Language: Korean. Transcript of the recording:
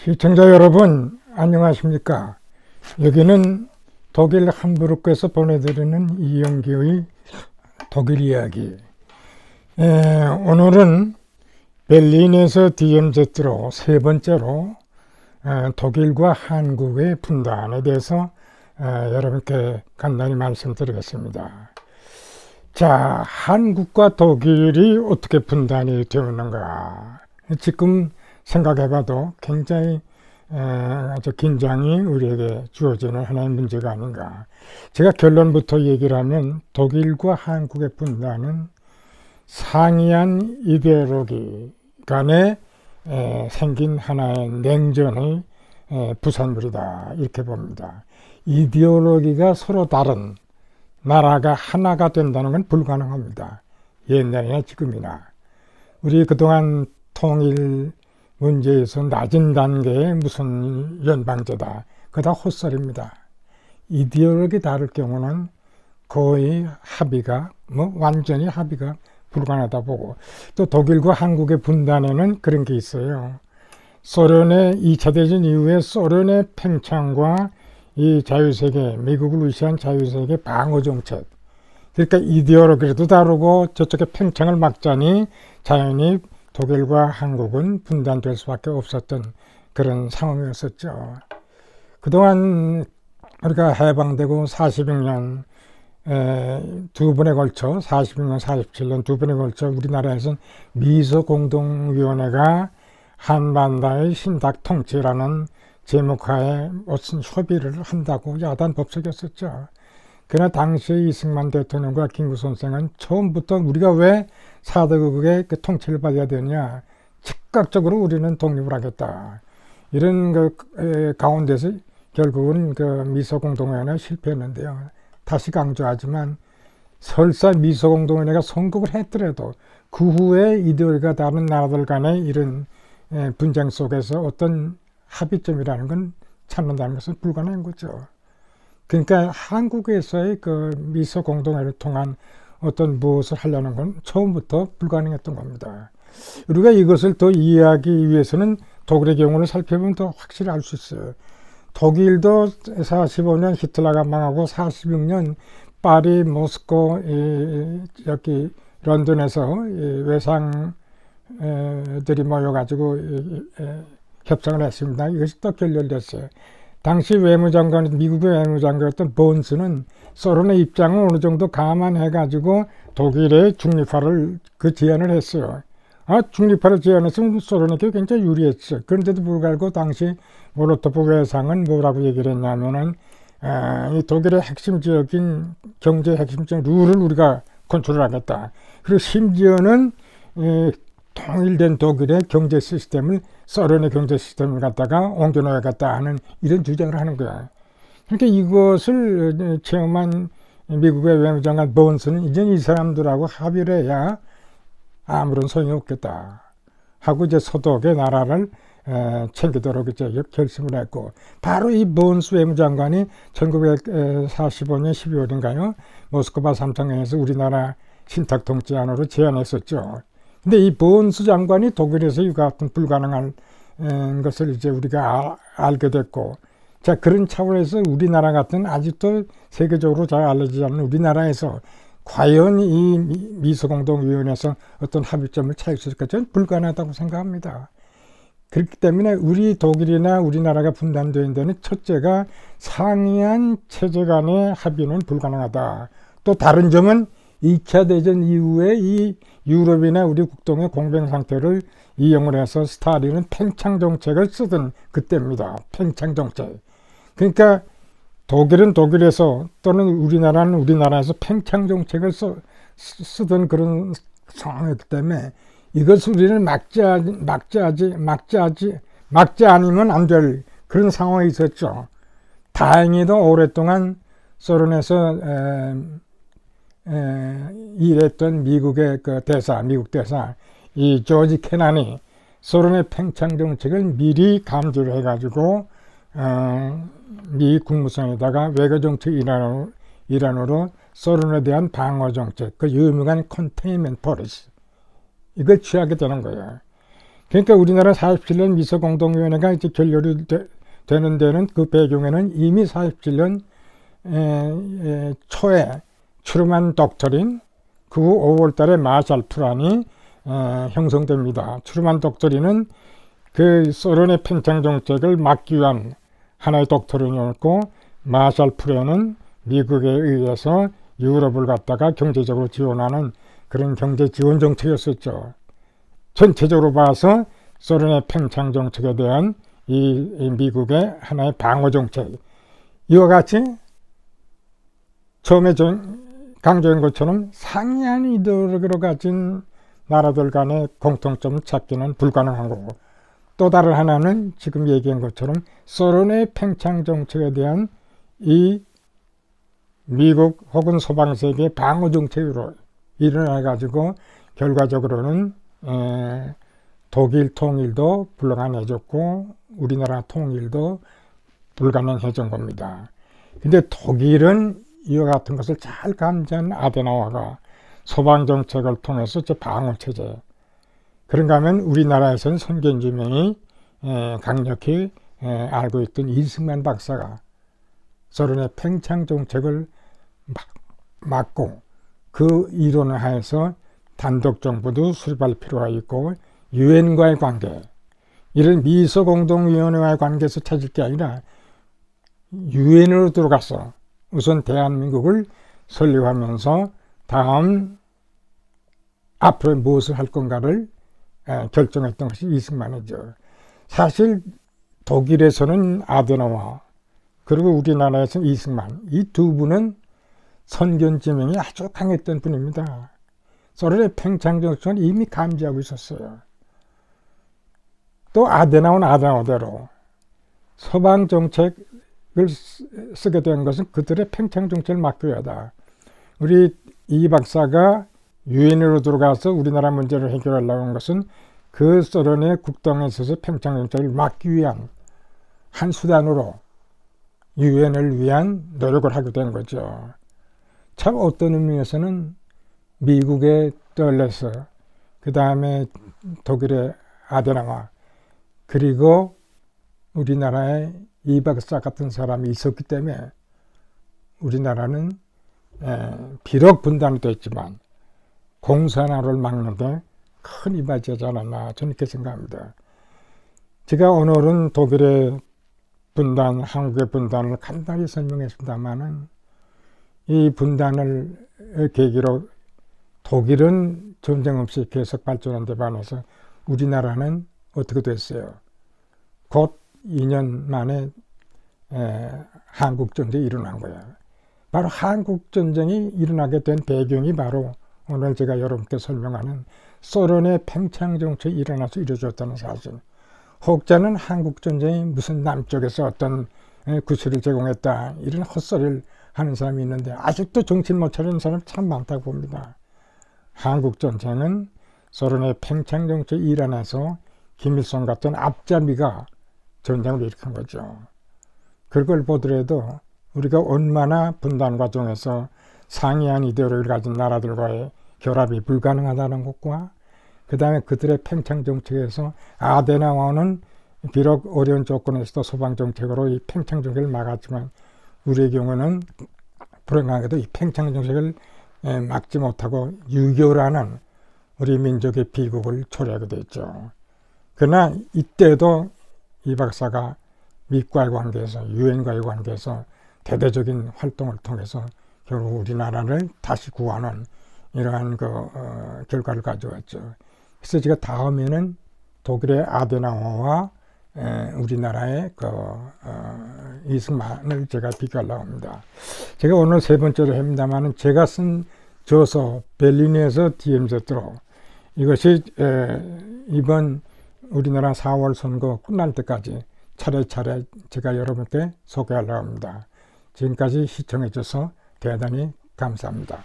시청자 여러분 안녕하십니까? 여기는 독일 함부르크에서 보내드리는 이영기의 독일 이야기. 오늘은 베를린에서 DMZ로 세 번째로 독일과 한국의 분단에 대해서 여러분께 간단히 말씀드리겠습니다. 자, 한국과 독일이 어떻게 분단이 되었는가? 지금 생각해봐도 굉장히 아주 긴장이 우리에게 주어지는 하나의 문제가 아닌가. 제가 결론부터 얘기를 하면 독일과 한국의 분단은 상이한 이데올로기 간에 생긴 하나의 냉전의 부산물이다, 이렇게 봅니다. 이데올로기가 서로 다른 나라가 하나가 된다는 건 불가능합니다. 옛날이나 지금이나. 우리 그동안 통일 문제에서 낮은 단계의 무슨 연방제다, 그거 다 헛소리입니다. 이데올로기 다를 경우는 거의 합의가 완전히 합의가 불가능하다 보고, 또 독일과 한국의 분단에는 그런 게 있어요. 소련의 2차 대전 이후에 소련의 팽창과 이 자유세계, 미국을 위시한 자유세계 방어 정책, 그러니까 이데올로기도 다르고 저쪽에 팽창을 막자니 자연히 독일과 한국은 분단될 수밖에 없었던 그런 상황이었었죠. 그동안 우리가 해방되고 46년 두 번에 걸쳐 46년, 47년 두 번에 걸쳐 우리나라에서는 미소공동위원회가 한반도의 신탁 통치라는 제목하에 무슨 협의를 한다고 야단 법석이었었죠. 그러나 당시에 이승만 대통령과 김구 선생은 처음부터 우리가 왜 사대국의 그 통치를 받아야 되냐, 즉각적으로 우리는 독립을 하겠다, 이런 그 가운데서 결국은 그 미소공동회의는 실패했는데요. 다시 강조하지만 설사 미소공동회의가 성공을 했더라도 그 후에 이데올로기가 다른 나라들 간의 이런 분쟁 속에서 어떤 합의점이라는 건 찾는다는 것은 불가능한 거죠. 그러니까 한국에서의 그 미소 공동회를 통한 어떤 무엇을 하려는 건 처음부터 불가능했던 겁니다. 우리가 이것을 더 이해하기 위해서는 독일의 경우를 살펴보면 더 확실히 알 수 있어요. 독일도 45년 히틀러가 망하고 46년 파리, 모스코, 여기 런던에서 외상들이 모여가지고 협상을 했습니다. 이것이 또 결렬됐어요. 당시 외무장관, 미국의 외무장관이었던 본스는 소련의 입장을 어느 정도 감안해가지고 독일의 중립화를 그 제안을 했어요. 중립화를 제안했으면 소련에게 굉장히 유리했죠. 그런데도 불구하고 당시 몰로토프 외상은 뭐라고 얘기를 했냐면은 이 독일의 핵심 지역인 경제 핵심 지역 룰을 우리가 컨트롤하겠다. 그리고 심지어는 통일된 독일의 경제 시스템을 소련의 경제 시스템을 갖다가 옮겨놓아야겠다 하는 이런 주장을 하는 거야. 그러니까 이것을 체험한 미국의 외무장관 본스는 이제 이 사람들하고 합의를 해야 아무런 소용이 없겠다 하고 이제 서독의 나라를 챙기도록 이제 결심을 했고, 바로 이 본스 외무장관이 1945년 12월인가요? 모스크바 삼성회에서 우리나라 신탁 통치안으로 제안했었죠. 근데 이 본스 장관이 독일에서 이와 같은 불가능한 것을 이제 우리가 알게 됐고, 자, 그런 차원에서 우리나라 같은 아직도 세계적으로 잘 알려지지 않는 우리나라에서 과연 이 미소공동위원회에서 어떤 합의점을 찾을 수 있을까? 저는 불가능하다고 생각합니다. 그렇기 때문에 우리 독일이나 우리나라가 분단되는 데는 첫째가 상이한 체제 간의 합의는 불가능하다. 또 다른 점은 2차 대전 이후에 이 유럽이나 우리 국동의 공백 상태를 이용을 해서 스탈린은 팽창 정책을 쓰던 그때입니다. 팽창 정책. 그러니까 독일은 독일에서 또는 우리나라는 우리나라에서 팽창 정책을 쓰던 그런 상황이기 때문에 이것을 우리는 막지 않으면 안 될 그런 상황이 있었죠. 다행히도 오랫동안 소련에서 일했던 미국의 그 대사, 미국 대사 이 조지 캐난이 소련의 팽창 정책을 미리 감지를 해가지고 미 국무성에다가 외교 정책 일환으로 소련에 대한 방어 정책, 그 유명한 컨테인먼트 폴리시, 이걸 취하게 되는 거예요. 그러니까 우리나라 47년 미소공동위원회가 이제 결렬이 되는 데는 그 배경에는 이미 47년 초에 트루만 독트린 그 5월 달에 마샬 플랜이 형성됩니다. 트루만 독트린은 그 소련의 팽창 정책을 막기 위한 하나의 독트린이었고, 마샬 플랜은 미국에 의해서 유럽을 갖다가 경제적으로 지원하는 그런 경제 지원 정책이었었죠. 전체적으로 봐서 소련의 팽창 정책에 대한 이 미국의 하나의 방어 정책, 이와 같이 처음에 강조한 것처럼 상이한 이데올로기로 가진 나라들 간의 공통점을 찾기는 불가능한 거고, 또 다른 하나는 지금 얘기한 것처럼 소련의 팽창 정책에 대한 이 미국 혹은 소방세계의 방어 정책으로 일어나가지고 결과적으로는 독일 통일도 불가능해졌고 우리나라 통일도 불가능해진 겁니다. 근데 독일은 이와 같은 것을 잘 감지한 아데나워가 소방정책을 통해서 방어체제, 그런가 하면 우리나라에서는 선견지명이 강력히 알고 있던 이승만 박사가 소련의 팽창 정책을 막고 그 이론을 하에서 단독 정부도 수립할 필요가 있고 유엔과의 관계, 이런 미소공동위원회와의 관계에서 찾을 게 아니라 유엔으로 들어가서 우선 대한민국을 설립하면서 다음 앞으로 무엇을 할 건가를 결정했던 것이 이승만이죠. 사실 독일에서는 아데나워, 그리고 우리나라에서는 이승만, 이 두 분은 선견지명이 아주 강했던 분입니다. 소련의 팽창 정책을 이미 감지하고 있었어요. 또 아데나워는 아데나워대로 서방 정책을 쓰게 된 것은 그들의 팽창 정책을 막기 위하다. 우리 이 박사가 유엔으로 들어가서 우리나라 문제를 해결하려고 한 것은 그 소련의 국동에 있어서 팽창 정책을 막기 위한 한 수단으로 유엔을 위한 노력을 하게 된 거죠. 참 어떤 의미에서는 미국의 떨레스, 그 다음에 독일의 아데나워, 그리고 우리나라의 이 박사 같은 사람이 있었기 때문에 우리나라는 비록 분단이 됐지만 공산화를 막는데 큰 이바지하지 않았나, 저는 이렇게 생각합니다. 제가 오늘은 독일의 분단, 한국의 분단을 간단히 설명했습니다만은 이 분단을 계기로 독일은 전쟁 없이 계속 발전한 데 반해서 우리나라는 어떻게 됐어요? 곧 2년 만에 한국전쟁이 일어난 거예요. 바로 한국전쟁이 일어나게 된 배경이 바로 오늘 제가 여러분께 설명하는 소련의 팽창 정책이 일어나서 이루어졌다는 사실. 혹자는 한국전쟁이 무슨 남쪽에서 어떤 구실을 제공했다, 이런 헛소리를 하는 사람이 있는데 아직도 정신 못 차리는 사람이 참 많다고 봅니다. 한국전쟁은 소련의 팽창 정책이 일어나서 김일성 같은 앞잡이가 전쟁을 일으킨 거죠. 그걸 보더라도 우리가 얼마나 분단 과정에서 상이한 이데올로기를 가진 나라들과의 결합이 불가능하다는 것과 그 다음에 그들의 팽창 정책에서 아데나워는 비록 어려운 조건에서도 소방 정책으로 이 팽창 정책을 막았지만 우리의 경우는 불행하게도 이 팽창 정책을 막지 못하고 유교라는 우리 민족의 비극을 초래하게 됐죠. 그러나 이때도 이 박사가 미국과의 관계에서, 유엔과의 관계에서 대대적인 활동을 통해서 결국 우리나라를 다시 구하는 이러한 결과를 가져왔죠. 그래서 제가 다음에는 독일의 아데나워와 우리나라의 이승만을 제가 비교하려고 합니다. 제가 오늘 세 번째로 합니다만은 제가 쓴 저서 베를린에서 DMZ로 이것이 이번 우리나라 4월 선거 끝날 때까지 차례차례 제가 여러분께 소개하려고 합니다. 지금까지 시청해 주셔서 대단히 감사합니다.